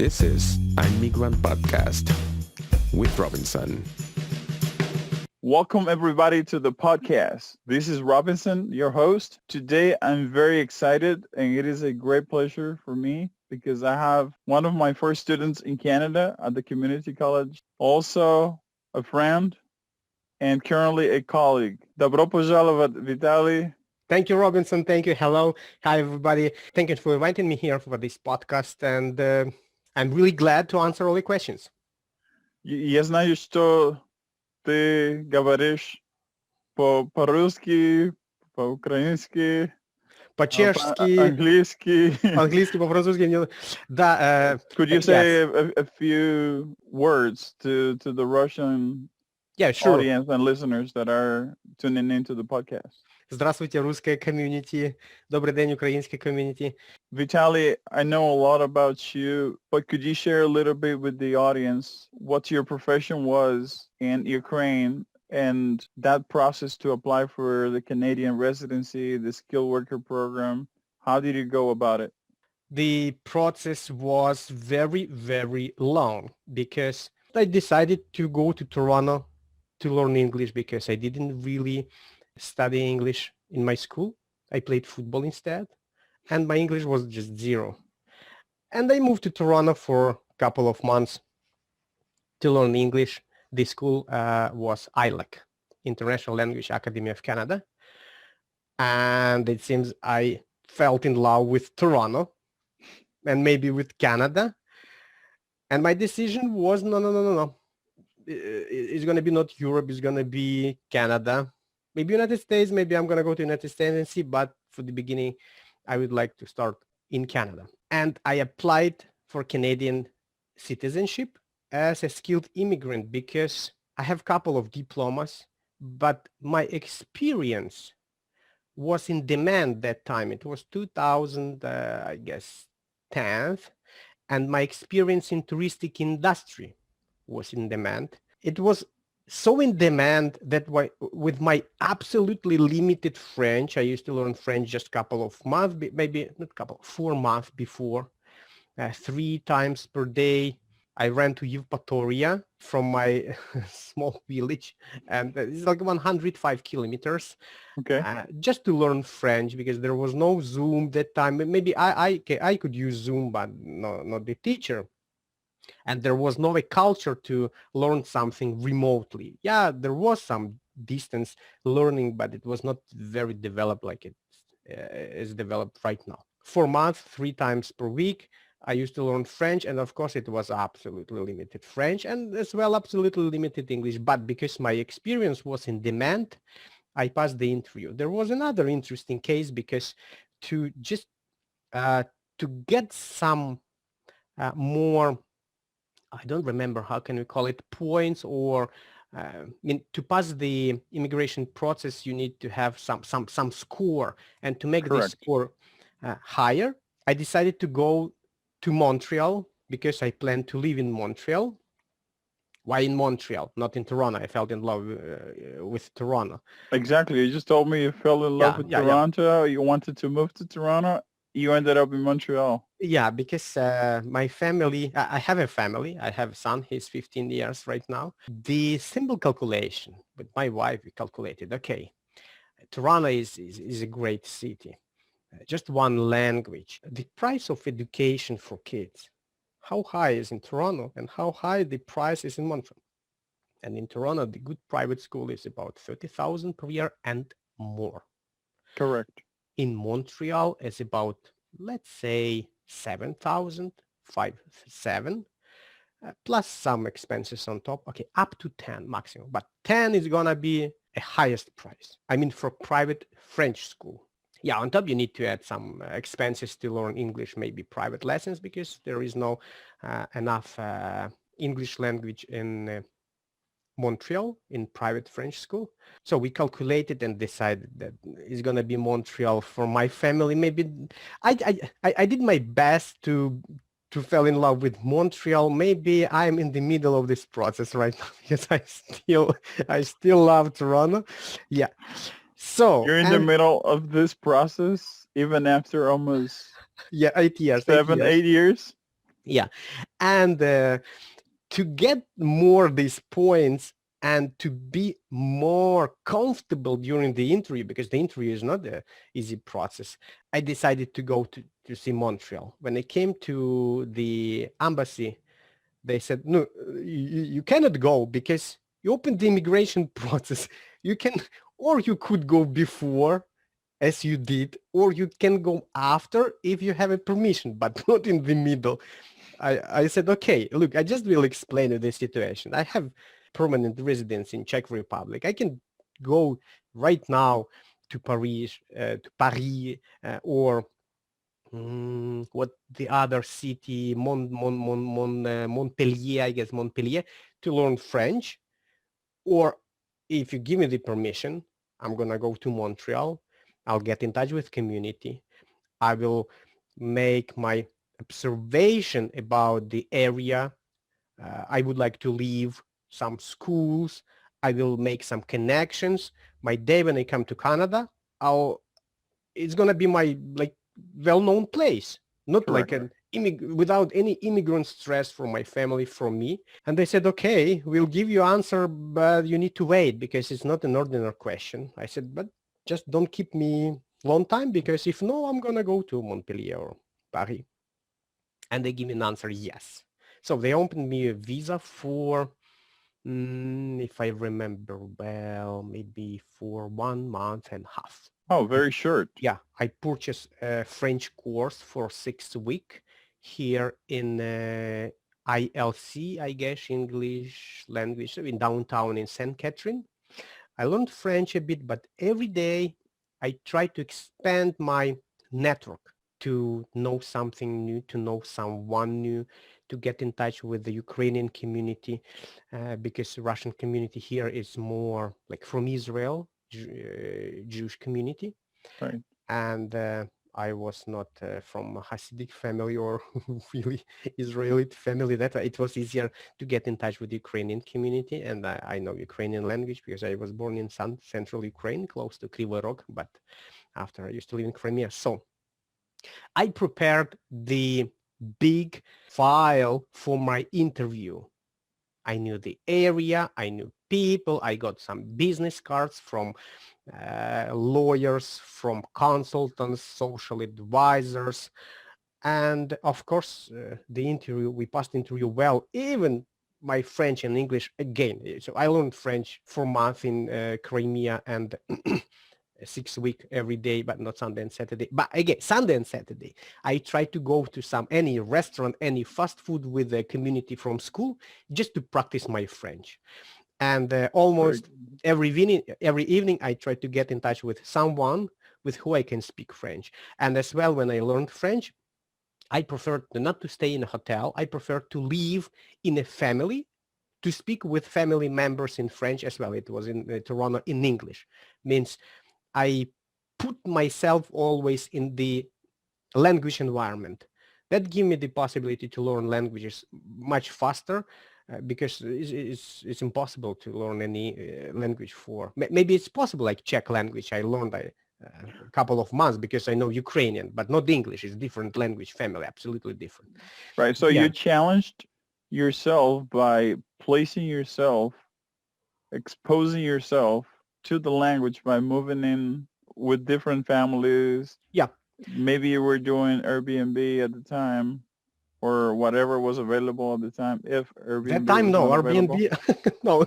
This is Immigrant Podcast with Robinson. Welcome everybody to the podcast. This is Robinson, your host. Today I'm very excited and it is a great pleasure for me because I have one of my first students in Canada at the community college, also a friend and currently a colleague. Добро пожаловать, Vitalii. Thank you, Robinson. Thank you. Hello. Hi, everybody. Thank you for inviting me here for this podcast. And I'm really glad to answer all the questions. Я знаю, что ты говоришь по-русски, по-украински, По-чешски, по-английски. по-английски, по-французски. Да. Could you say a few words to the Russian audience and listeners that are tuning into the podcast? Здравствуйте, русская комьюнити. Добрый день, украинская комьюнити. Vitalii, I know a lot about you, but could you share a little bit with the audience what your profession was in Ukraine and that process to apply for the Canadian Residency, the skilled worker program? How did you go about it? The process was very, very long because I decided to go to Toronto to learn English because I didn't really study English in my school. I played football instead, and my English was just zero. And I moved to Toronto for a couple of months to learn English. The school was ILAC, International Language Academy of Canada. And it seems I fell in love with Toronto and maybe with Canada. And my decision was, no. It's going to be not Europe, it's going to be Canada. Maybe United States, maybe I'm going to go to United States and see, but for the beginning, I would like to start in Canada. And I applied for Canadian citizenship as a skilled immigrant because I have a couple of diplomas, but my experience was in demand that time. It was 2000, I guess, 10th, and my experience in touristic industry was in demand. It was so in demand that with my absolutely limited French, I used to learn French just a couple of months, maybe not couple, 4 months before, 3 times per day. I ran to Eupatoria from my small village, and it's like 105 kilometers, just to learn French because there was no Zoom that time. Maybe I could use Zoom, but not the teacher. And there was no a culture to learn something remotely. Yeah, there was some distance learning, but it was not very developed like it is developed right now. 4 months, 3 times per week, I used to learn French. And of course, it was absolutely limited French and as well absolutely limited English. But because my experience was in demand, I passed the interview. There was another interesting case because to just to get some more, I don't remember how can we call it, points or to pass the immigration process, you need to have some score. And to make this score higher, I decided to go to Montreal because I planned to live in Montreal. Why in Montreal, not in Toronto? I fell in love with Toronto. Exactly. You just told me you fell in love with Toronto. You wanted to move to Toronto. You ended up in Montreal. Yeah, because my family, I have a family. I have a son. He's 15 years right now. The simple calculation with my wife, we calculated, okay, Toronto is a great city. Just one language. The price of education for kids, how high is in Toronto and how high the price is in Montreal? And in Toronto, the good private school is about 30,000 per year and more. Correct. In Montreal, it's about, let's say, 7,000, 7, plus some expenses on top. Okay, up to 10 maximum. But 10 is going to be a highest price. I mean, for private French school. Yeah, on top, you need to add some expenses to learn English, maybe private lessons, because there is no enough English language in Montreal in private French school. So we calculated and decided that it's going to be Montreal for my family. Maybe I did my best to fall in love with Montreal. Maybe I'm in the middle of this process right now because I still love Toronto. Yeah. So you're in the middle of this process even after almost 8 years. 8 years. Yeah. And to get more these points and to be more comfortable during the interview, because the interview is not an easy process, I decided to go to see Montreal. When I came to the embassy, they said, no, you cannot go because you opened the immigration process. You can, or you could go before as you did, or you can go after if you have a permission, but not in the middle. I said, okay, look, I just will explain you the situation. I have permanent residence in Czech Republic. I can go right now to Paris, or what the other city, Montpellier, I guess Montpellier, to learn French. Or if you give me the permission, I'm gonna go to Montreal. I'll get in touch with community. I will make my observation about the area. I would like to leave some schools. I will make some connections. My day when I come to Canada, it's gonna be my like well-known place, not Correct. like without any immigrant stress from my family, from me. And they said, okay, we'll give you answer, but you need to wait because it's not an ordinary question. I said, but just don't keep me long time, because if no, I'm gonna go to Montpellier or Paris. And they give me an answer, yes. So they opened me a visa for, if I remember well, maybe for 1.5 months. Oh, very short. Yeah, I purchased a French course for 6 weeks here in ILC, I guess, English language, in downtown in St. Catherine. I learned French a bit, but every day I try to expand my network, to know something new, to know someone new, to get in touch with the Ukrainian community, because the Russian community here is more like from Israel, Jewish community. Right. And I was not from a Hasidic family or really Israeli family. That it was easier to get in touch with the Ukrainian community, and I know Ukrainian language because I was born in central Ukraine, close to Kryvyi Rog, but after I used to live in Crimea. So I prepared the big file for my interview. I knew the area, I knew people, I got some business cards from lawyers, from consultants, social advisors, and of course we passed the interview well. Even my French and English again. So I learned French for a month in Crimea, and 6 weeks every day, but not Sunday and Saturday. But again, Sunday and Saturday, I try to go to any restaurant, any fast food with the community from school, just to practice my French. And almost every evening, I try to get in touch with someone with who I can speak French. And as well, when I learned French, I prefer not to stay in a hotel. I prefer to live in a family, to speak with family members in French as well. It was in Toronto in English. Means I put myself always in the language environment. That give me the possibility to learn languages much faster, because it's impossible to learn any language for, maybe it's possible, like Czech language. I learned a couple of months because I know Ukrainian, but not English. It's different language family, absolutely different. Right. So Yeah. you challenged yourself by placing yourself, exposing yourself to the language by moving in with different families. Yeah. Maybe you were doing Airbnb at the time, or whatever was available at the time, if Airbnb That time, was no, not Airbnb, available.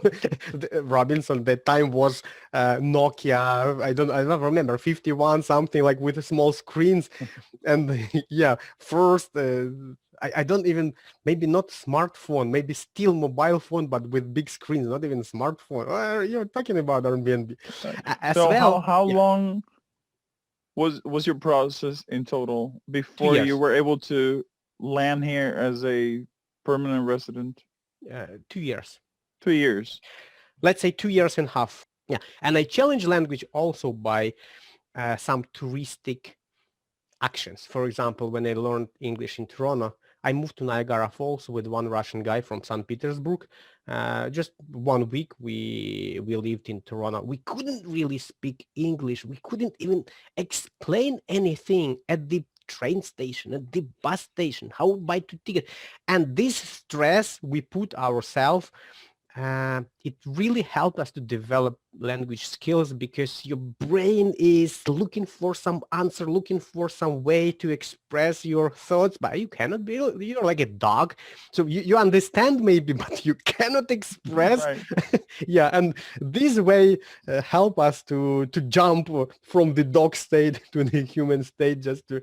no, Robinson, that time was Nokia, I don't remember, 51, something like with small screens. And yeah, first, I don't even, maybe not smartphone, maybe still mobile phone, but with big screens, not even smartphone. You're talking about Airbnb. As So well, how yeah, long was your process in total 2 before you years, were able to land here as a permanent resident? 2 years. 2 years. Let's say 2.5 years. Yeah, and I challenge language also by some touristic actions. For example, when I learned English in Toronto, I moved to Niagara Falls with one Russian guy from St. Petersburg. Just 1 week we lived in Toronto. We couldn't really speak English. We couldn't even explain anything at the train station, at the bus station, how to buy the ticket. And this stress we put ourselves, it really helped us to develop language skills, because your brain is looking for some answer, looking for some way to express your thoughts, but you cannot be, you're like a dog. So you understand maybe, but you cannot express. Right. Yeah, and this way help us to jump from the dog state to the human state, just to.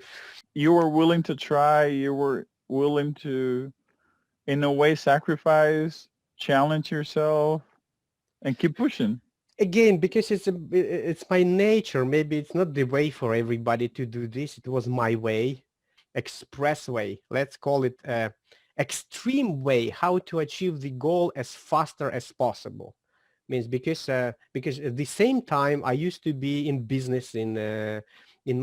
You were willing to try. You were willing to, in a way, sacrifice, challenge yourself, and keep pushing. Again, because it's my nature. Maybe it's not the way for everybody to do this. It was my way, express way. Let's call it extreme way, how to achieve the goal as faster as possible. Means because at the same time I used to be in business in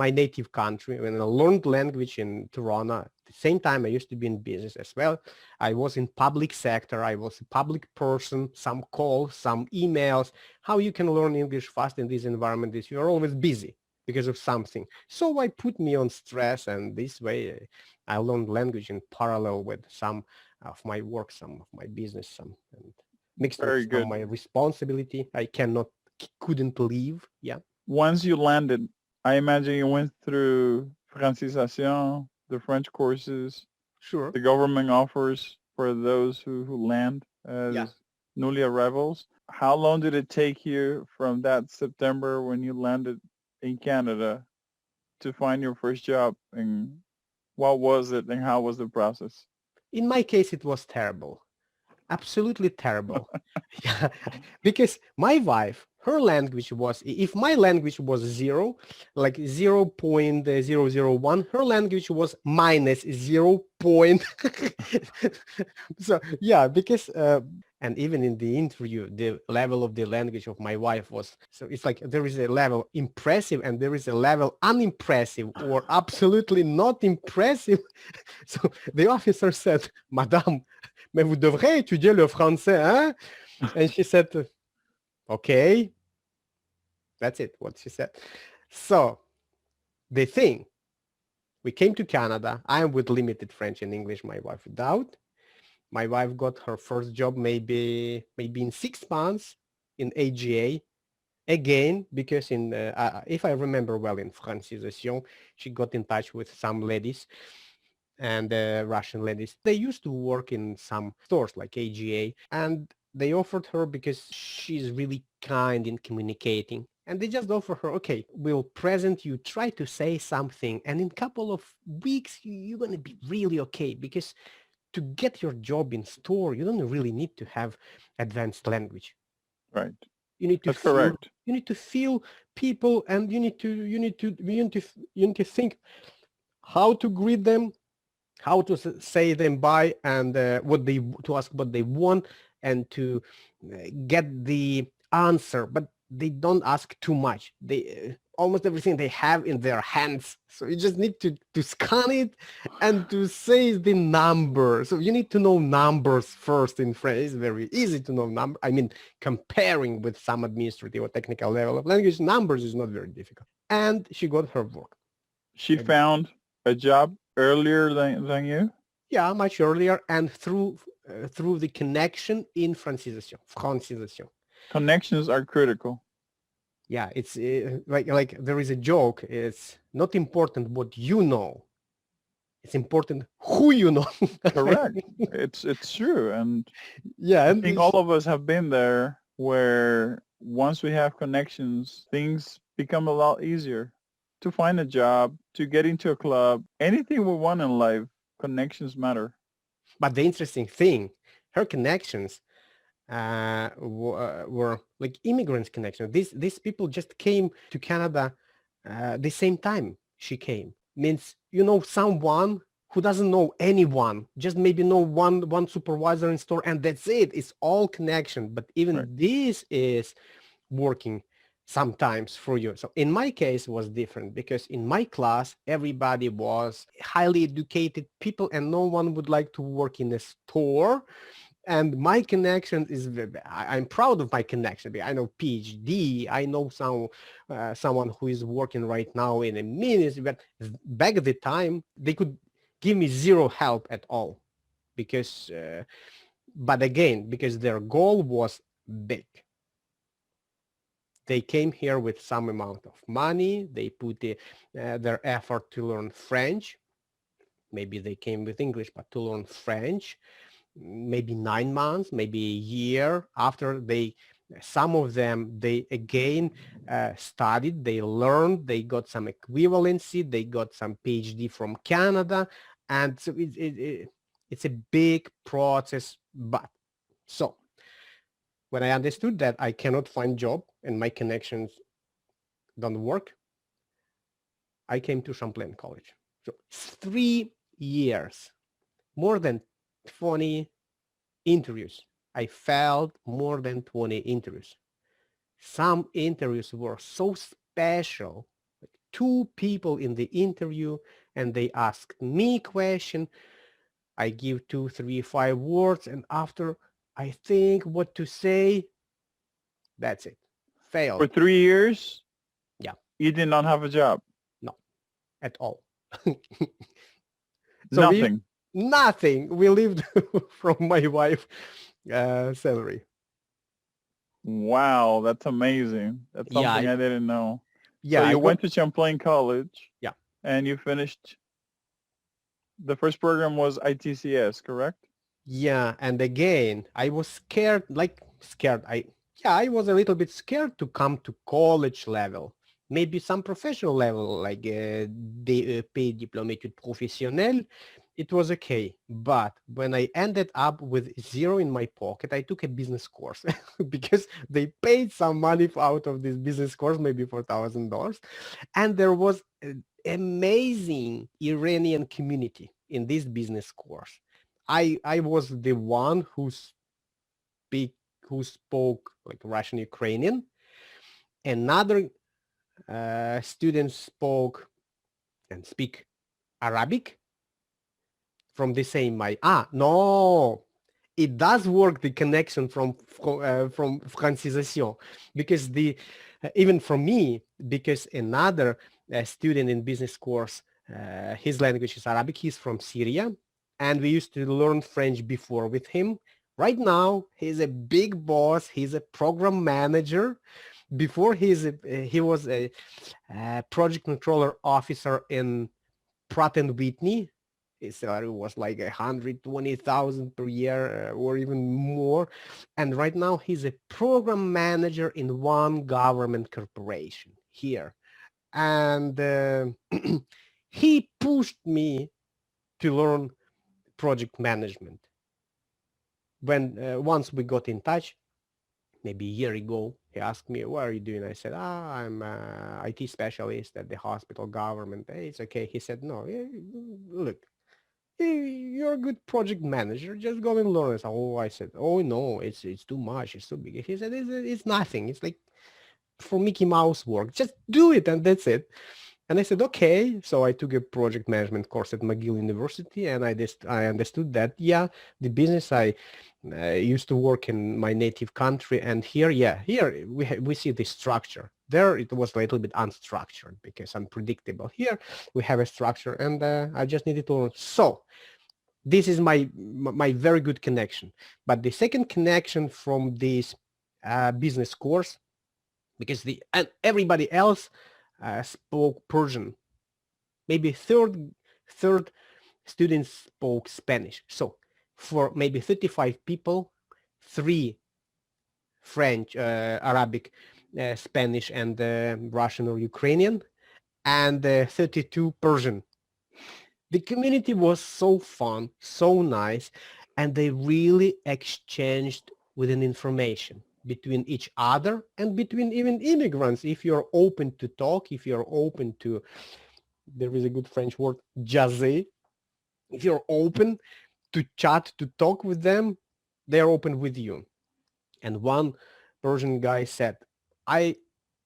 my native country, when I learned language in Toronto. At the same time I used to be in business as well. I was in public sector. I was a public person, some calls, some emails. How you can learn English fast in this environment is you're always busy because of something. So I put me on stress, and this way I learned language in parallel with some of my work, some of my business, some, and mixed Very with good. some my responsibility. I couldn't leave. Yeah. Once you landed, I imagine you went through francisation, the French courses, Sure. the government offers for those who land as Yeah. newly arrivals. How long did it take you from that September when you landed in Canada to find your first job, and what was it, and how was the process? In my case, it was terrible. Absolutely terrible. Yeah. Because my wife, her language was, if my language was 0, like 0.001, her language was minus 0. So yeah, because and even in the interview, the level of the language of my wife was, so it's like there is a level impressive and there is a level unimpressive or absolutely not impressive. So the officer said, Madame, mais vous devrez étudier le français, hein? And she said, okay. That's it, what she said. So the thing, we came to Canada. I'm with limited French and English, my wife without. My wife got her first job maybe in 6 months in AGA. Again, because in if I remember well, in francisation, she got in touch with some ladies, and Russian ladies. They used to work in some stores like AGA, and they offered her, because she's really kind in communicating, and they just offer her, okay, we'll present you, try to say something, and in a couple of weeks you're going to be really okay, because to get your job in store, you don't really need to have advanced language. Right. You need to That's correct. You need to feel people, and you need to think how to greet them, how to say them bye, and to ask what they want, and to get the answer. But they don't ask too much. They almost everything they have in their hands. So you just need to scan it and to say the number. So you need to know numbers first in French. It's very easy to know number. I mean, comparing with some administrative or technical level of language, numbers is not very difficult. And she got her work. She found a job earlier than you? Yeah, much earlier, and through the connection in francisation. Connections are critical. Yeah, it's like there is a joke. It's not important what you know. It's important who you know. Correct. It's true. And yeah, I and think all of us have been there, where once we have connections, things become a lot easier to find a job, to get into a club, anything we want in life. Connections matter. But the interesting thing, her connections were like immigrants connections. These people just came to Canada the same time she came. Means you know someone who doesn't know anyone, just maybe know one supervisor in store, and that's it. It's all connection. But even this is working sometimes for you. So in my case, it was different, because in my class, everybody was highly educated people, and no one would like to work in a store. And my connection is, I'm proud of my connection. I know PhD, I know someone who is working right now in a ministry, but back at the time, they could give me zero help at all because, but again, because their goal was big. They came here with some amount of money. They put their effort to learn French. Maybe they came with English, but to learn French, maybe 9 months, maybe a year after some of them, they again studied, they learned, they got some equivalency, they got some PhD from Canada. And so it's a big process. But so when I understood that I cannot find job and my connections don't work, I came to Champlain College. So 3 years, more than 20 interviews. I failed more than 20 interviews. Some interviews were so special. Like 2 people in the interview, and they asked me question. I give 2, 3, 5 words, and after I think what to say, that's it. Failed. For 3 years? Yeah. You did not have a job? No, at all. Nothing? Nothing. We lived from my wife's salary. Wow, that's amazing. That's something I didn't know. Yeah. So you went to Champlain College. Yeah. And you finished, the first program was ITCS, correct? Yeah. And again, I was scared, I was a little bit scared to come to college level, maybe some professional level, like DEP, diplôme études professionnelles. It was okay. But when I ended up with 0 in my pocket, I took a business course because they paid some money out of this business course, maybe $4,000. And there was an amazing Iranian community in this business course. I was the one who spoke like Russian Ukrainian. Another student spoke and speak Arabic from the same no, it does work, the connection from francisation, because even from me, because another student in business course, his language is Arabic, he's from Syria, and we used to learn French before with him. Right now, he's a big boss. He's a program manager. Before he was a project controller officer in Pratt & Whitney. His salary was like 120,000 per year or even more. And right now he's a program manager in one government corporation here. And he pushed me to learn project management. When once we got in touch, maybe a year ago, he asked me, what are you doing? I said, I'm an IT specialist at the hospital government. Hey, it's okay. He said, no, look, you're a good project manager. Just go and learn. I said, oh no, it's too much. It's too big. He said, it's nothing. It's like for Mickey Mouse work. Just do it and that's it. And I said, okay. So I took a project management course at McGill University, and I understood that, yeah, the business I used to work in my native country, and here we see the structure. There it was a little bit unstructured because unpredictable. Here we have a structure, and I just needed to learn. So this is my very good connection. But the second connection from this business course, because and everybody else spoke Persian. Maybe third students spoke Spanish. So for maybe 35 people, 3 French, Arabic, Spanish, and Russian or Ukrainian, and 32 Persian. The community was so fun, so nice, and they really exchanged within information between each other and between even immigrants. If you're open to talk, if you're open to, there is a good French word, jaser. If you're open to chat, to talk with them, they're open with you. And one Persian guy said, I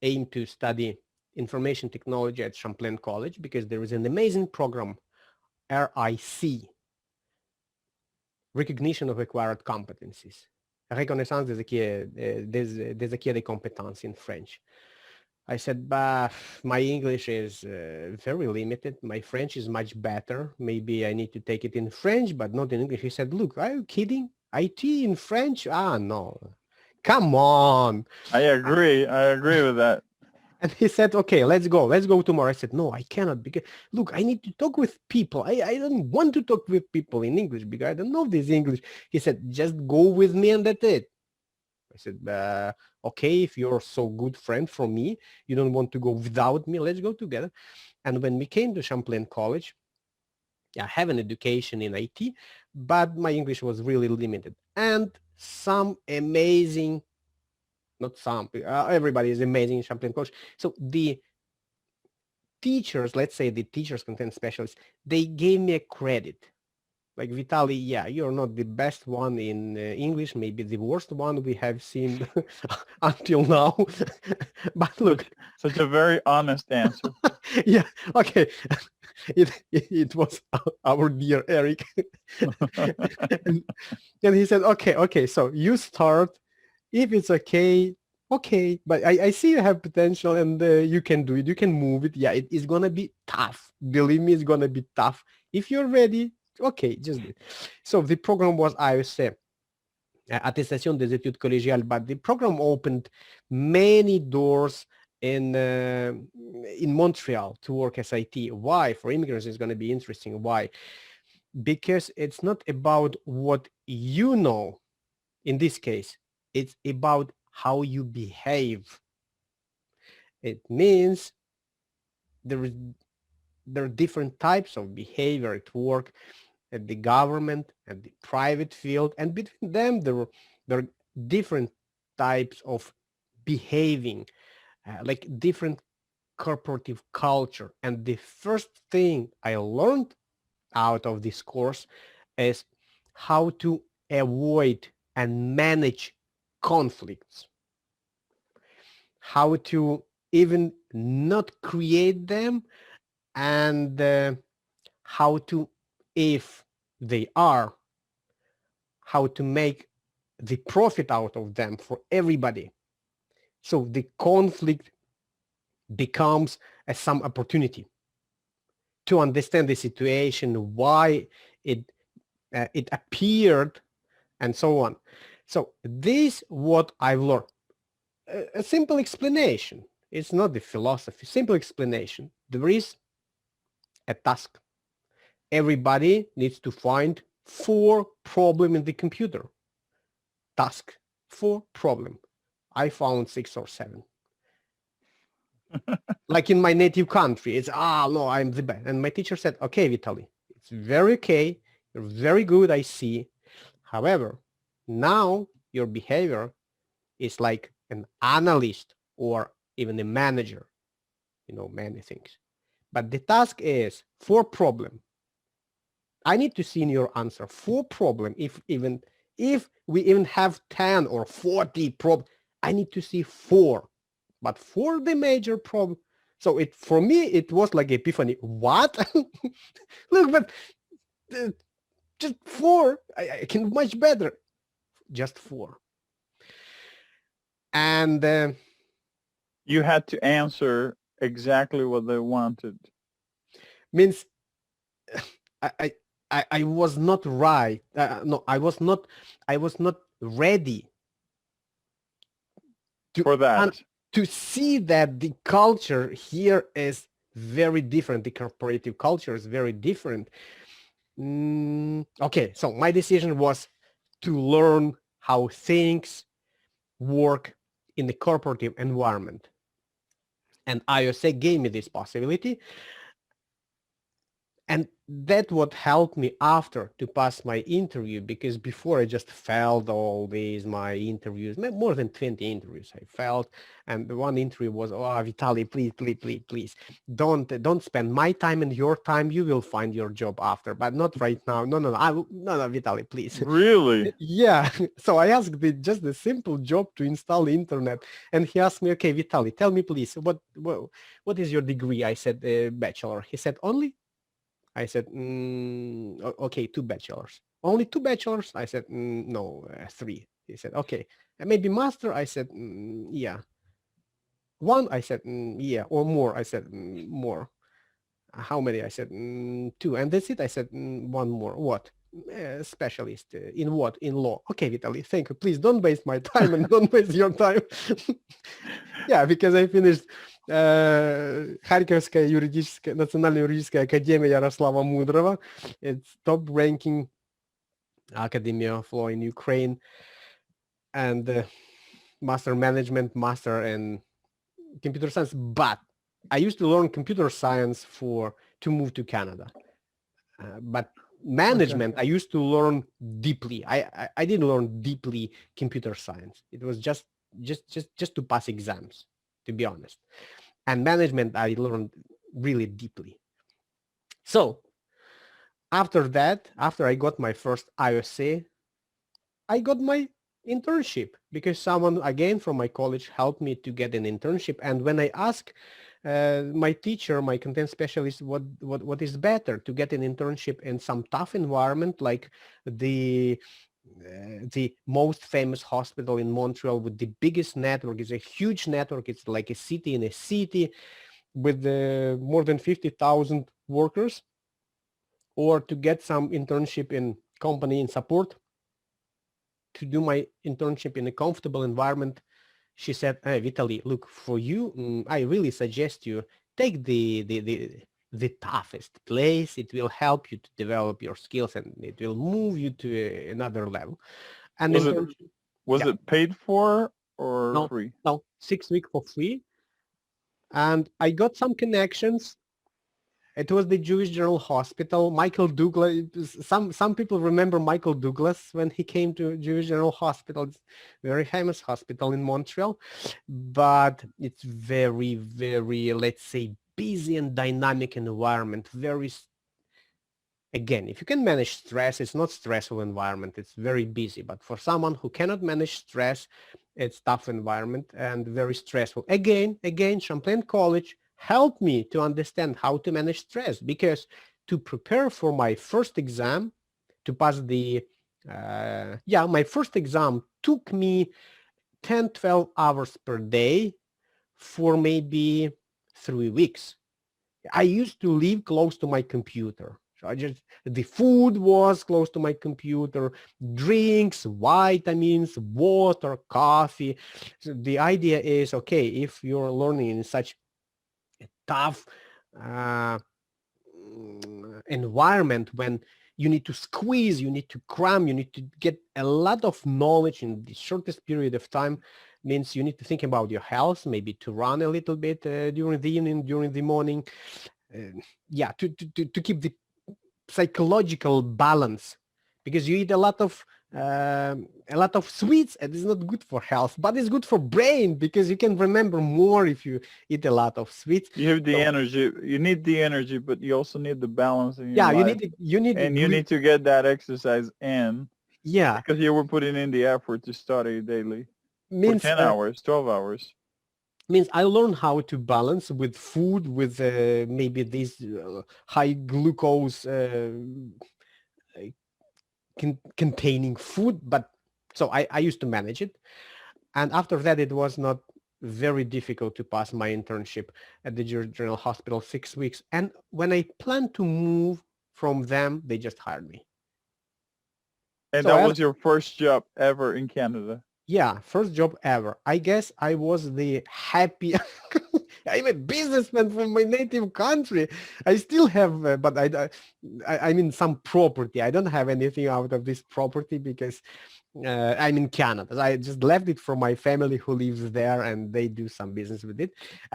aim to study information technology at Champlain College because there is an amazing program, RIC, recognition of acquired competencies. Reconnaissance des acquis des compétences in French. I said, but my English is very limited. My French is much better. Maybe I need to take it in French, but not in English. He said, look, are you kidding? IT in French? Ah, no. Come on. I agree with that. And he said, okay, let's go tomorrow. I said, no, I cannot, because look, I need to talk with people. I don't want to talk with people in English because I don't know this English. He said, just go with me and that's it. I said, okay, if you're so good friend for me, you don't want to go without me, let's go together. And when we came to Champlain College, I have an education in IT, but my English was really limited. And some amazing, not some, everybody is amazing in Champlain College. So the teachers, let's say the teachers, content specialists, they gave me a credit. Like, Vitalii, yeah, you're not the best one in English, maybe the worst one we have seen until now. But look. Such a very honest answer. Yeah, okay. It was our dear Eric. and he said, okay, so you start. If it's okay, but I see you have potential and you can do it, you can move it. Yeah, it is going to be tough. Believe me, it's going to be tough. If you're ready, okay, just do it. So the program was AEC, Attestation des études collégiales, but the program opened many doors in Montreal to work as IT. Why? For immigrants, it's going to be interesting. Why? Because it's not about what you know. In this case, it's about how you behave. It means there are different types of behavior at work, at the government, at the private field, and between them there are different types of behaving, like different corporative culture. And the first thing I learned out of this course is how to avoid and manage conflicts, how to even not create them, and how to, if they are, how to make the profit out of them for everybody. So the conflict becomes some opportunity to understand the situation, why it appeared, and so on. So this what I've learned. A simple explanation. It's not the philosophy. Simple explanation. There is a task. Everybody needs to find 4 problems in the computer. Task, 4 problems. I found 6 or 7. Like in my native country, it's, no, I'm the best. And my teacher said, okay, Vitalii, it's very okay. You're very good, I see. However, now your behavior is like an analyst or even a manager, many things. But the task is 4 problems. I need to see in your answer 4 problems. If we even have 10 or 40 problems, I need to see 4. But for the major problem, so for me it was like epiphany. What? Look, but just 4. I can do much better. Just 4. And you had to answer exactly what they wanted. Means I was not right. No, I was not ready for that. To see that the culture here is very different. The corporative culture is very different. Okay, so my decision was to learn how things work in the corporative environment. And IOSA gave me this possibility. And that what helped me after to pass my interview, because before I just failed all these, my interviews, more than 20 interviews I failed. And the one interview was, Vitalii, please, don't spend my time and your time. You will find your job after, but not right now. No, Vitalii, please. Really? Yeah. So I asked just the simple job to install the internet. And he asked me, okay, Vitalii, tell me please, what is your degree? I said, bachelor. He said, only? I said, okay, 2 bachelors. Only 2 bachelors? I said, no, 3. He said, okay. And maybe master? I said, yeah. 1? I said, yeah. Or more? I said, more. How many? I said, 2. And that's it? I said, 1 more. What? Specialist. In what? In law. Okay, Vitaly, thank you. Please don't waste my time and don't waste your time. Yeah, because I finished Харьковская юридическая, Национальная юридическая академия Ярослава Мудрого. It's top ranking Academy of Law in Ukraine, and master management, master in computer science. But I used to learn computer science to move to Canada. But management, I used to learn deeply. I didn't learn deeply computer science. It was just to pass exams, to be honest. And management, I learned really deeply. So after that, after I got my first IOC, I got my internship because someone again from my college helped me to get an internship. And when I asked my teacher, my content specialist, what is better, to get an internship in some tough environment like the most famous hospital in Montreal with the biggest network. It's a huge network. It's like a city in a city with more than 50,000 workers, or to get some internship in company in support, to do my internship in a comfortable environment. She said, hey, Vitaly, look, for you, I really suggest you take the toughest place. It will help you to develop your skills and it will move you to another level. And was it paid for or free? No, 6 weeks for free. And I got some connections. It was the Jewish General Hospital. Michael Douglas, some people remember Michael Douglas when he came to Jewish General Hospital. It's a very famous hospital in Montreal, but it's very, very, let's say, busy and dynamic environment. Again, if you can manage stress, it's not stressful environment. It's very busy. But for someone who cannot manage stress, it's tough environment and very stressful. Again, Champlain College helped me to understand how to manage stress, because to prepare for my first exam, to pass my first exam took me 10, 12 hours per day for maybe 3 weeks. I used to live close to my computer. So the food was close to my computer, drinks, vitamins, water, coffee. So the idea is, okay, if you're learning in such a tough environment, when you need to squeeze, you need to cram, you need to get a lot of knowledge in the shortest period of time, means you need to think about your health, maybe to run a little bit during the evening, during the morning. To keep the psychological balance, because you eat a lot of sweets and it's not good for health, but it's good for brain because you can remember more if you eat a lot of sweets. You have the energy. You need the energy, but you also need the balance in your life. You need to get that exercise in. Yeah, because you were putting in the effort to study daily for 10 hours, 12 hours. Means I learned how to balance with food, with maybe these high glucose containing food, but so I used to manage it. And after that, it was not very difficult to pass my internship at the General Hospital, 6 weeks. And when I planned to move from them, they just hired me. And so that was your first job ever in Canada? Yeah, first job ever. I guess I was the happy. I'm a businessman from my native country. I still have, but I mean some property. I don't have anything out of this property because I'm in Canada. I just left it for my family who lives there, and they do some business with it.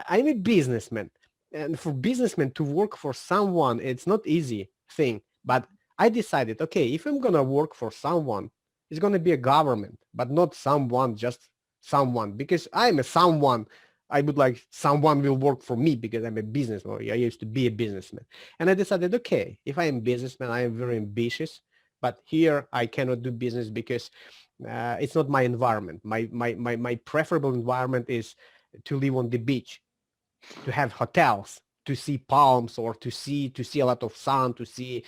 I'm a businessman, and for businessmen to work for someone, it's not easy thing. But I decided, okay, if I'm gonna work for someone, it's going to be a government, but not someone, just someone, because I'm a someone. I would like someone will work for me because I'm a businessman. I used to be a businessman. And I decided, okay, if I am a businessman, I am very ambitious, but here I cannot do business because it's not my environment. My preferable environment is to live on the beach, to have hotels, to see palms or to see a lot of sun, to see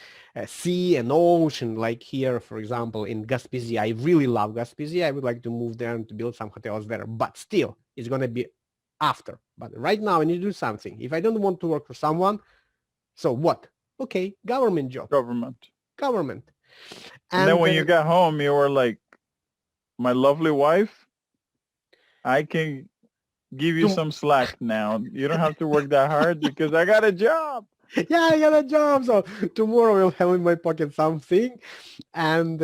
sea and ocean, like here, for example, in Gaspésie. I really love Gaspésie. I would like to move there and to build some hotels there, but still, it's going to be after. But right now, I need to do something. If I don't want to work for someone, so what? Okay, government job. Government. And then when you got home, you were like, my lovely wife, I can give you some slack now. You don't have to work that hard because I got a job. Yeah, I got a job. So tomorrow I'll have in my pocket something. And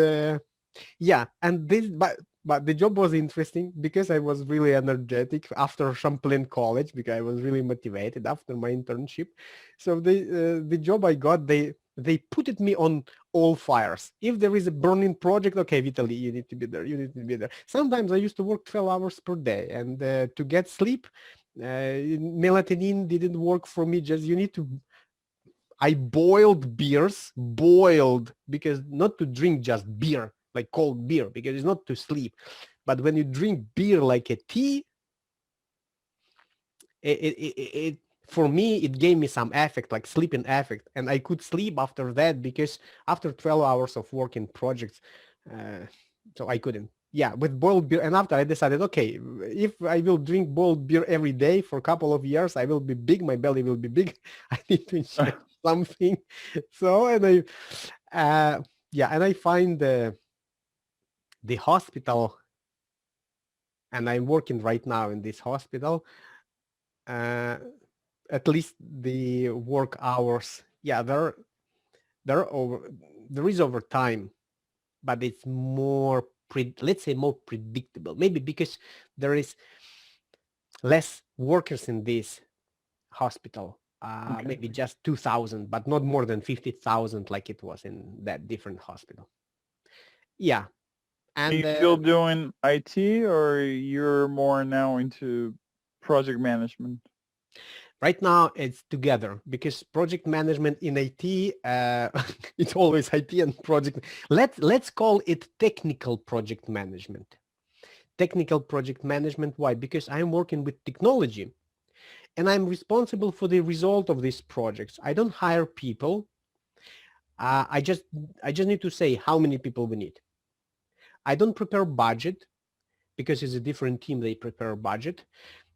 yeah, and this, but the job was interesting because I was really energetic after Champlain College, because I was really motivated after my internship. So the job I got, they put it me on all fires. If there is a burning project, okay, Vitalii, you need to be there. You need to be there. Sometimes I used to work 12 hours per day, and to get sleep, melatonin didn't work for me. Just you need to. I boiled beers, because not to drink just beer, like cold beer, because it's not to sleep. But when you drink beer like a tea, it for me, it gave me some effect, like sleeping effect. And I could sleep after that, because after 12 hours of working projects, so I couldn't. Yeah, with boiled beer. And after I decided, okay, if I will drink boiled beer every day for a couple of years, I will be big. My belly will be big. I need to inject something. So, and I find the hospital, and I'm working right now in this hospital. At least the work hours, yeah, there is overtime, but it's more let's say more predictable, maybe because there is less workers in this hospital. Okay. Maybe just 2,000, but not more than 50,000 like it was in that different hospital. Yeah. And are you still doing IT, or you're more now into project management? Right now it's together, because project management in IT, it's always IT and project. Let's call it technical project management. Technical project management. Why? Because I'm working with technology, and I'm responsible for the result of these projects. I don't hire people. I just need to say how many people we need. I don't prepare budget, because it's a different team. They prepare budget,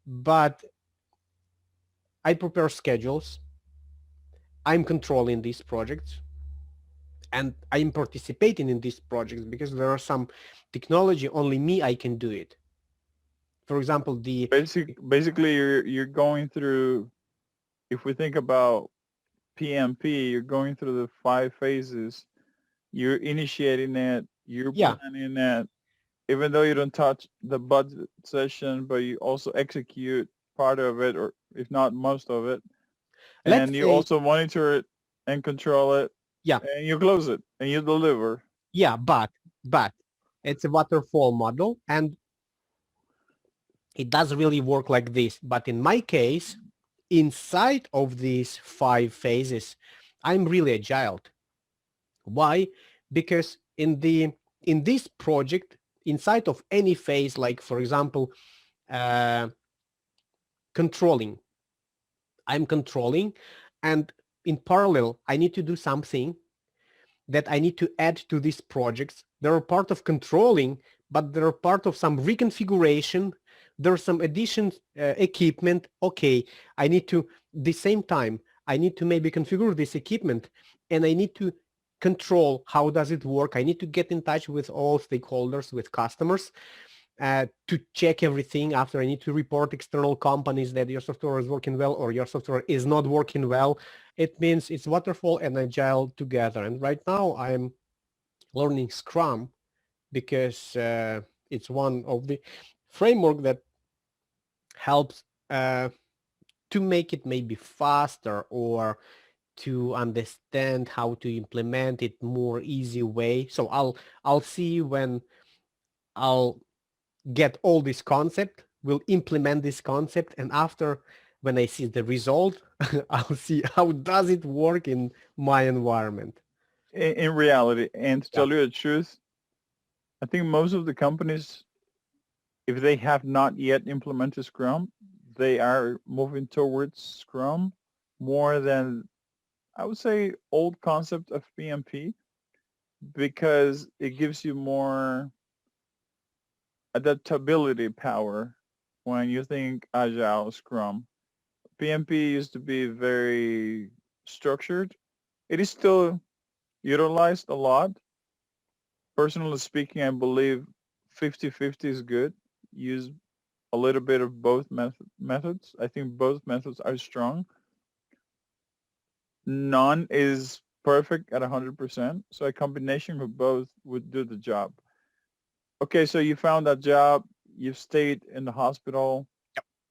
but I prepare schedules. I'm controlling these projects, and I'm participating in these projects, because there are some technology only me I can do it. For example, basically you're going through, if we think about PMP, you're going through the 5 phases. You're initiating it, you're planning it, even though you don't touch the budget session, but you also execute part of it, or if not most of it. And you also monitor it and control it. Yeah. And you close it and you deliver. Yeah, but it's a waterfall model, and it does really work like this. But in my case, inside of these 5 phases, I'm really agile. Why? Because in this project, inside of any phase, like for example, controlling, I'm controlling, and in parallel, I need to do something that I need to add to these projects. They're part of controlling, but they're part of some reconfiguration. There's some additions, equipment. Okay, I need to, the same time, I need to maybe configure this equipment, and I need to control how does it work. I need to get in touch with all stakeholders, with customers, to check everything. After, I need to report external companies that your software is working well or your software is not working well. It means it's waterfall and agile together. And right now I'm learning Scrum, because it's one of the framework that helps to make it maybe faster, or to understand how to implement it more easy way. So I'll see when I'll get all this concept, we'll implement this concept, and after, when I see the result, I'll see how does it work in my environment. In reality, and to tell you the truth, I think most of the companies, if they have not yet implemented Scrum, they are moving towards Scrum. more than, I would say, old concept of PMP, because it gives you more adaptability power when you think agile scrum. PMP used to be very structured. It is still utilized a lot. Personally speaking, I believe 50-50 is good. Use a little bit of both methods. I think both methods are strong. None is perfect at 100%. So a combination of both would do the job. Okay, so you found that job. You've stayed in the hospital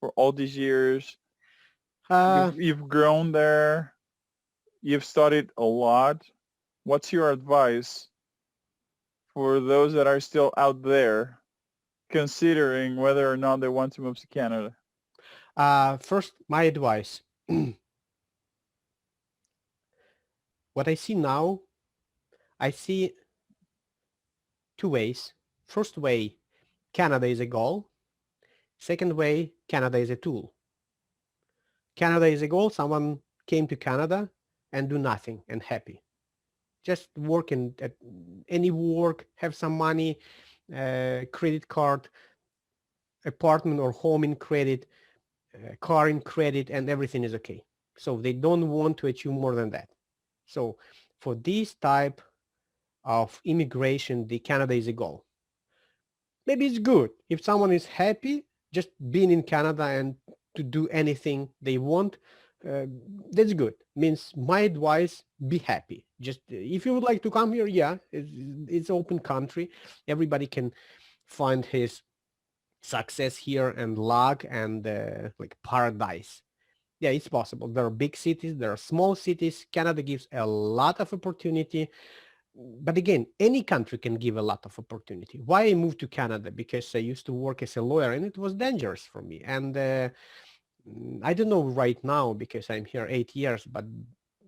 for all these years. Uh, You've grown there. You've studied a lot. What's your advice for those that are still out there considering whether or not they want to move to Canada? First, my advice. What I see now, I see two ways. First way, Canada is a goal. Second way, Canada is a tool. Canada is a goal. Someone came to Canada and do nothing and happy. Just work at any work, have some money, credit card, apartment or home in credit, car in credit, and everything is okay. So they don't want to achieve more than that. So for this type of immigration, the Canada is a goal. Maybe it's good if someone is happy just being in Canada and to do anything they want. That's good. Means my advice: be happy. Just if you would like to come here, yeah, it's open country. Everybody can find his success here and luck and like paradise. Yeah, it's possible. There are big cities, there are small cities. Canada gives a lot of opportunity. But again, any country can give a lot of opportunity. Why I moved to Canada? Because I used to work as a lawyer and it was dangerous for me. And I don't know right now because I'm here 8 years, but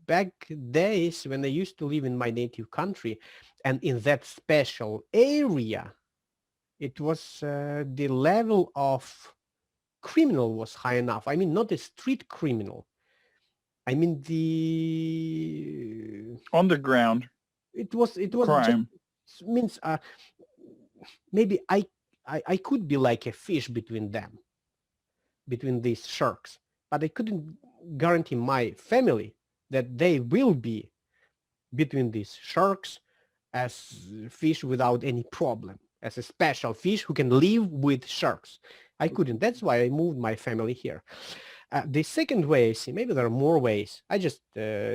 back days when I used to live in my native country and in that special area, it was the level of criminal was high enough. I mean, not a street criminal. I mean the Underground it was just crime. means maybe I could be like a fish between them, between these sharks, but I couldn't guarantee my family that they will be between these sharks as fish without any problem, as a special fish who can live with sharks. I couldn't. That's why I moved my family here. The second way I see, maybe there are more ways. I just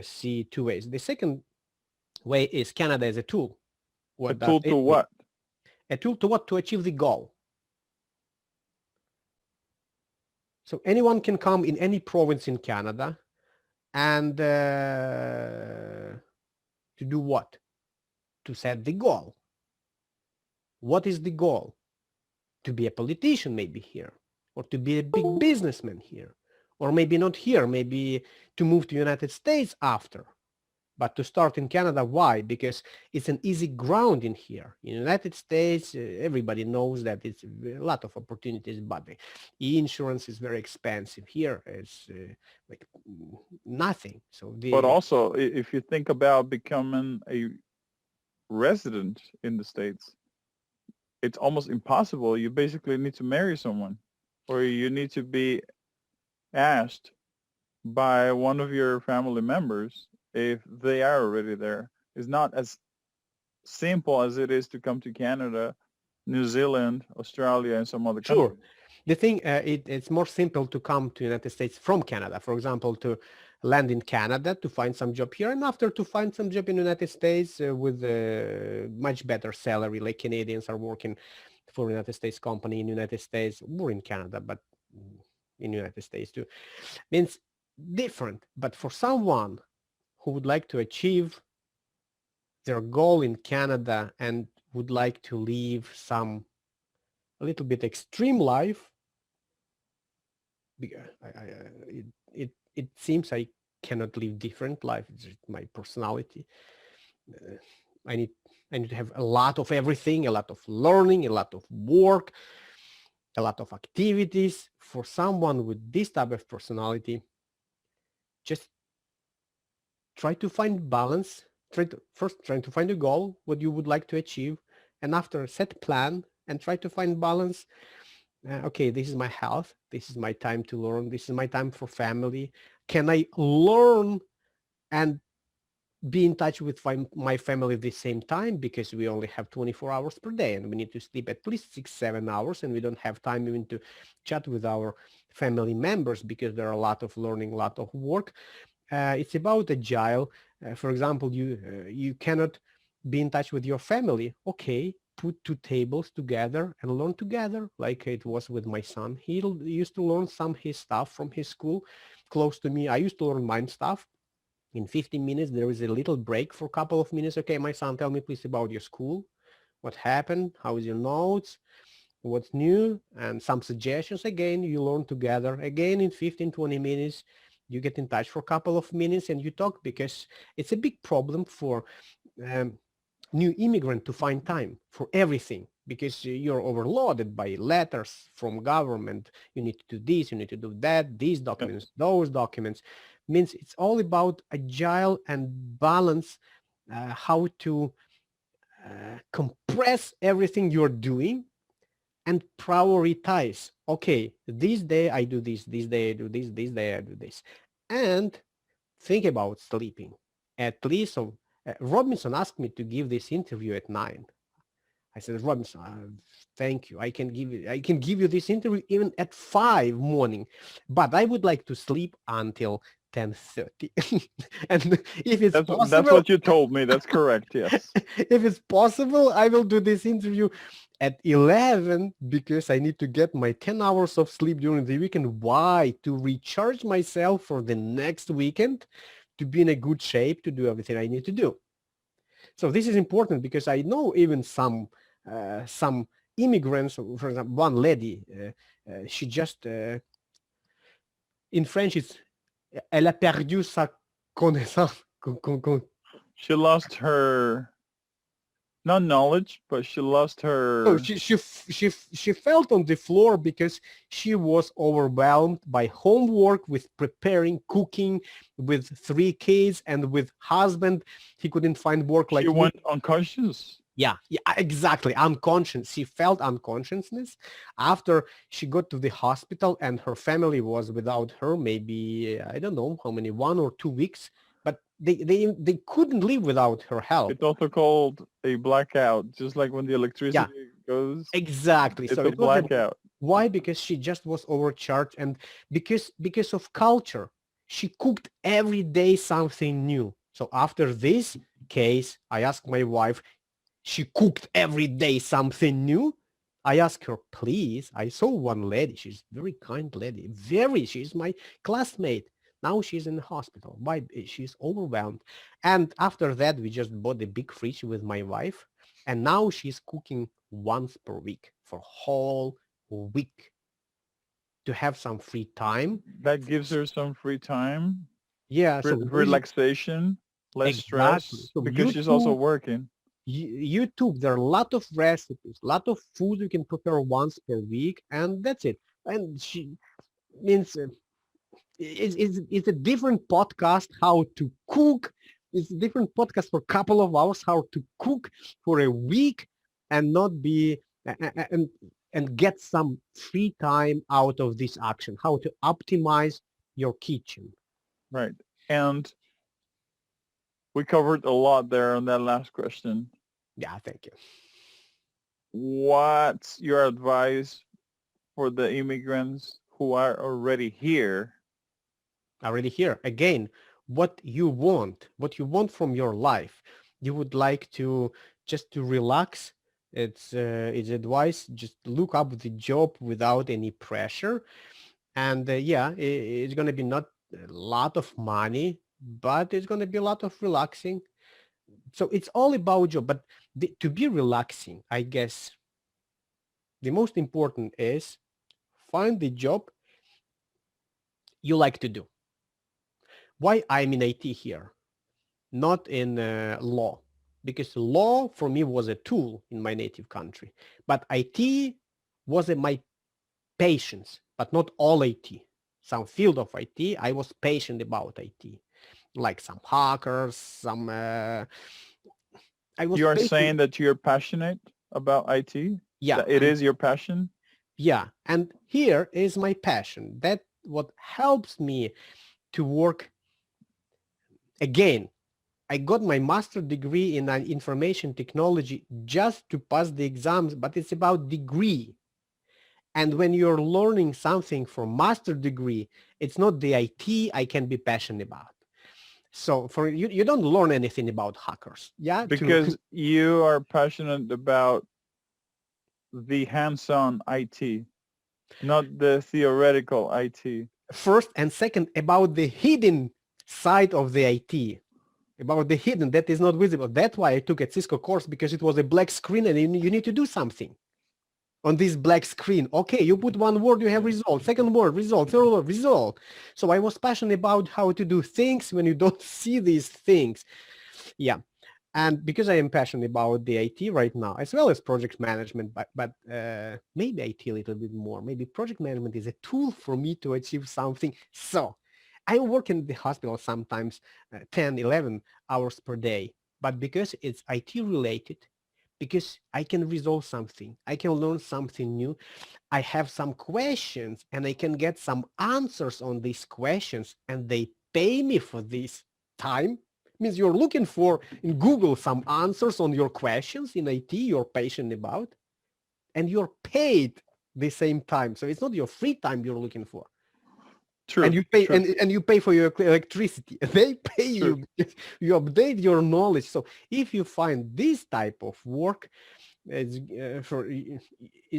see two ways. The second way is Canada as a tool. A What does tool to it mean? what? A tool to what? To achieve the goal. So anyone can come in any province in Canada and to do what? To set the goal. What is the goal? To be a politician maybe here, or to be a big businessman here, or maybe not here, maybe to move to United States after. But to start in Canada, why? Because it's an easy ground in here. In the United States, everybody knows that it's a lot of opportunities, but the insurance is very expensive. Here, it's like nothing. So But the also, if you think about becoming a resident in the States, it's almost impossible. You basically need to marry someone, or you need to be asked by one of your family members if they are already there. It's not as simple as it is to come to Canada, New Zealand, Australia, and some other sure. countries. The thing, it's more simple to come to United States from Canada. For example, to land in Canada, to find some job here, and after to find some job in the United States with a much better salary, like Canadians are working for United States company in United States or in Canada, but in United States too. Means different. But for someone who would like to achieve their goal in Canada and would like to live some a little bit extreme life, it seems I cannot live different life. It's just my personality. Uh, I need I need to have a lot of everything, a lot of learning, a lot of work, a lot of activities. For someone with this type of personality, just try to find balance. Trying to find a goal, what you would like to achieve, and after set plan and try to find balance. Okay, this is my health. This is my time to learn. This is my time for family. Can I learn and be in touch with my family at the same time, because we only have 24 hours per day and we need to sleep at least 6-7 hours, and we don't have time even to chat with our family members because there are a lot of learning, a lot of work. It's about agile. For example, you cannot be in touch with your family. Okay, put two tables together and learn together, like it was with my son. He used to learn some his stuff from his school close to me. I used to learn mine stuff. In 15 minutes, there is a little break for a couple of minutes. Okay, my son, tell me please about your school. What happened? How is your notes? What's new? And some suggestions. Again, you learn together. Again, in 15, 20 minutes, you get in touch for a couple of minutes and you talk, because it's a big problem for new immigrant to find time for everything, because you're overloaded by letters from government. You need to do this, you need to do that, these documents, those documents. Means it's all about agile and balance, how to compress everything you're doing and prioritize. Okay, this day I do this day I do this day I do this. And think about sleeping. At least, Robinson asked me to give this interview at 9. I said, Robinson, thank you. I can give you this interview even at 5 morning, but I would like to sleep until 10:30. And if it's possible, that's what you told me. That's correct. Yes. If it's possible, I will do this interview at 11, because I need to get my 10 hours of sleep during the weekend. Why? To recharge myself for the next weekend, to be in a good shape, to do everything I need to do. So this is important, because I know even some immigrants, for example, one lady, she just, in French, it's elle a perdu sa connaissance. She lost her, not knowledge, but she lost her. So she felt on the floor because she was overwhelmed by homework, with preparing, cooking, with 3 kids and with husband. He couldn't find work like she me. went unconscious. Yeah, exactly. Unconscious. She felt unconsciousness after she got to the hospital, and her family was without her, maybe, I don't know how many, 1 or 2 weeks, but they couldn't live without her help. It's also called a blackout, just like when the electricity goes. Exactly. It's So a it was blackout. why? Because she just was overcharged, and because of culture, she cooked every day something new. So after this case, I asked my wife, she cooked every day something new. I asked her, please, I saw one lady, she's a very kind lady, she's my classmate. Now she's in the hospital. Why? She's overwhelmed. And after that, we just bought a big fridge with my wife, and now she's cooking once per week for whole week, to have some free time. That gives her some free time. Yeah, so relaxation, less stress, So because she's also working. YouTube, there are a lot of recipes, a lot of food you can prepare once per week, and that's it. And she means it's a different podcast how to cook. It's a different podcast for a couple of hours how to cook for a week and not be and get some free time out of this action. How to optimize your kitchen. Right. And we covered a lot there on that last question. Yeah, thank you. What's your advice for the immigrants who are already here? Again, what you want from your life. You would like to just to relax. It's advice, just look up the job without any pressure. And it's going to be not a lot of money, but it's going to be a lot of relaxing. So it's all about job, but to be relaxing, I guess the most important is find the job you like to do. Why I'm in IT here, not in law? Because law for me was a tool in my native country, but IT was my patience, but not all IT. Some field of IT, I was patient about IT. like some hackers, some. I was You are basically, saying that you're passionate about IT? yeah, That it is your passion? yeah, and here is my passion. That what helps me to work again. I got my master degree in information technology just to pass the exams, but it's about degree. And when you're learning something from master degree, it's not the IT I can be passionate about. So for you, you don't learn anything about hackers. Yeah. Because you are passionate about the hands-on IT, not the theoretical IT. First and second, about the hidden side of the IT, about the hidden that is not visible. That's why I took a Cisco course, because it was a black screen and you need to do something on this black screen. Okay, you put one word, you have result. Second word, result. Third word, result. So I was passionate about how to do things when you don't see these things. Yeah. And because I am passionate about the IT right now, as well as project management, but maybe IT a little bit more. Maybe project management is a tool for me to achieve something. So I work in the hospital sometimes 10, 11 hours per day. But because it's IT related, because I can resolve something, I can learn something new, I have some questions and I can get some answers on these questions, and they pay me for this time. Means you're looking for in Google some answers on your questions in IT you're passionate about, and you're paid the same time. So it's not your free time you're looking for. True. And you pay true. and you pay for your electricity. They pay True. you because you update your knowledge. So if you find this type of work, it's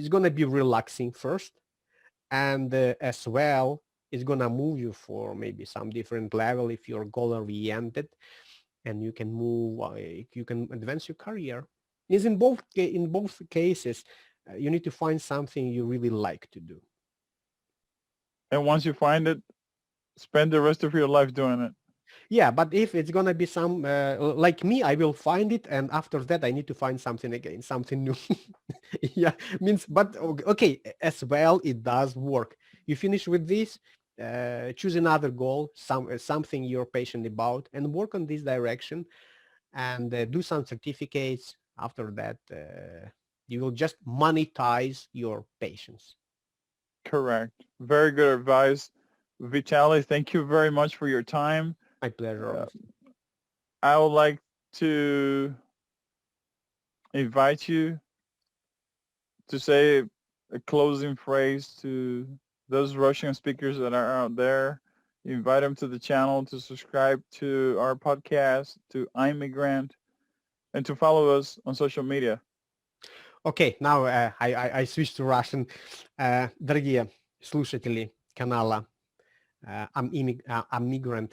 gonna be relaxing first, and as well, it's gonna move you for maybe some different level if you're goal oriented, and you can move, you can advance your career. Is in both cases, you need to find something you really like to do. And once you find it, spend the rest of your life doing it. Yeah, but if it's gonna be some like me, I will find it, and after that, I need to find something again, something new. Yeah, means, but okay, as well, it does work. You finish with this, choose another goal, something you're passionate about, and work on this direction, and do some certificates. After that, you will just monetize your patience. Correct. Very good advice. Vitaly, thank you very much for your time. My pleasure. I would like to invite you to say a closing phrase to those Russian speakers that are out there. Invite them to the channel, to subscribe to our podcast, to Immigrant, and to follow us on social media. Okay, now I switch to Russian. Дорогие слушатели канала I'm Migrant,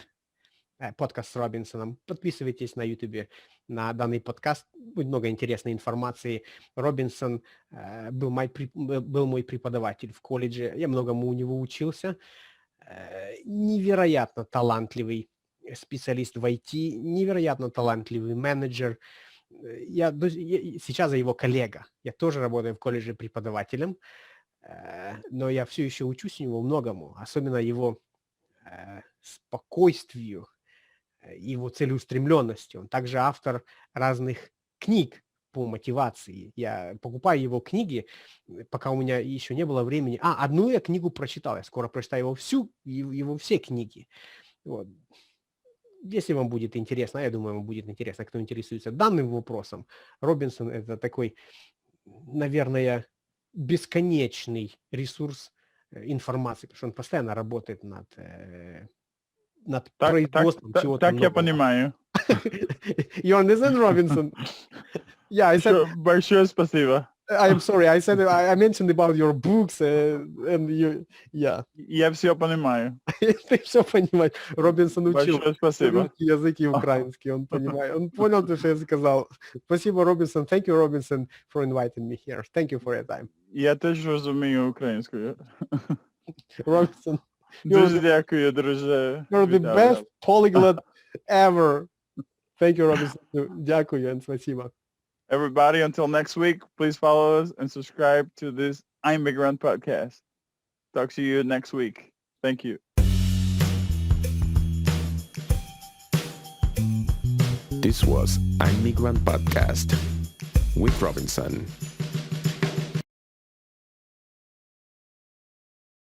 подкаст с Робинсоном. Подписывайтесь на YouTube на данный подкаст. Будет много интересной информации. Робинсон был мой преподаватель в колледже. Я многому у него учился. Невероятно талантливый специалист в IT, невероятно талантливый менеджер. Сейчас я его коллега. Я тоже работаю в колледже преподавателем, но я все еще учусь у него многому, особенно его спокойствию, его целеустремленности. Он также автор разных книг по мотивации. Я покупаю его книги, пока у меня еще не было времени. Одну я книгу прочитал, я скоро прочитаю его все книги. Вот. Если вам будет интересно, я думаю, вам будет интересно, кто интересуется данным вопросом, Робинсон — это такой, наверное, бесконечный ресурс информации, потому что он постоянно работает над производством чего-то Так нового. я понимаю. You understand, Robinson? Yeah, I said. Большое спасибо. I'm sorry, I mentioned about your books and you, yeah. Я все понимаю. Ты все понимаешь. Робинсон учил Большое спасибо. языки украинский, он понимает. Он понял то, что я сказал. Спасибо, Робинсон. Thank you, Robinson, for inviting me here. Thank you for your time. Я теж розумію українською. Robinson, Дуже дякую, друже. you're the best polyglot ever. Thank you, Robinson. Дякую, and спасибо. Everybody, until next week, please follow us and subscribe to this Immigrant podcast. Talk to you next week. Thank you. This was Immigrant Podcast with Robinson.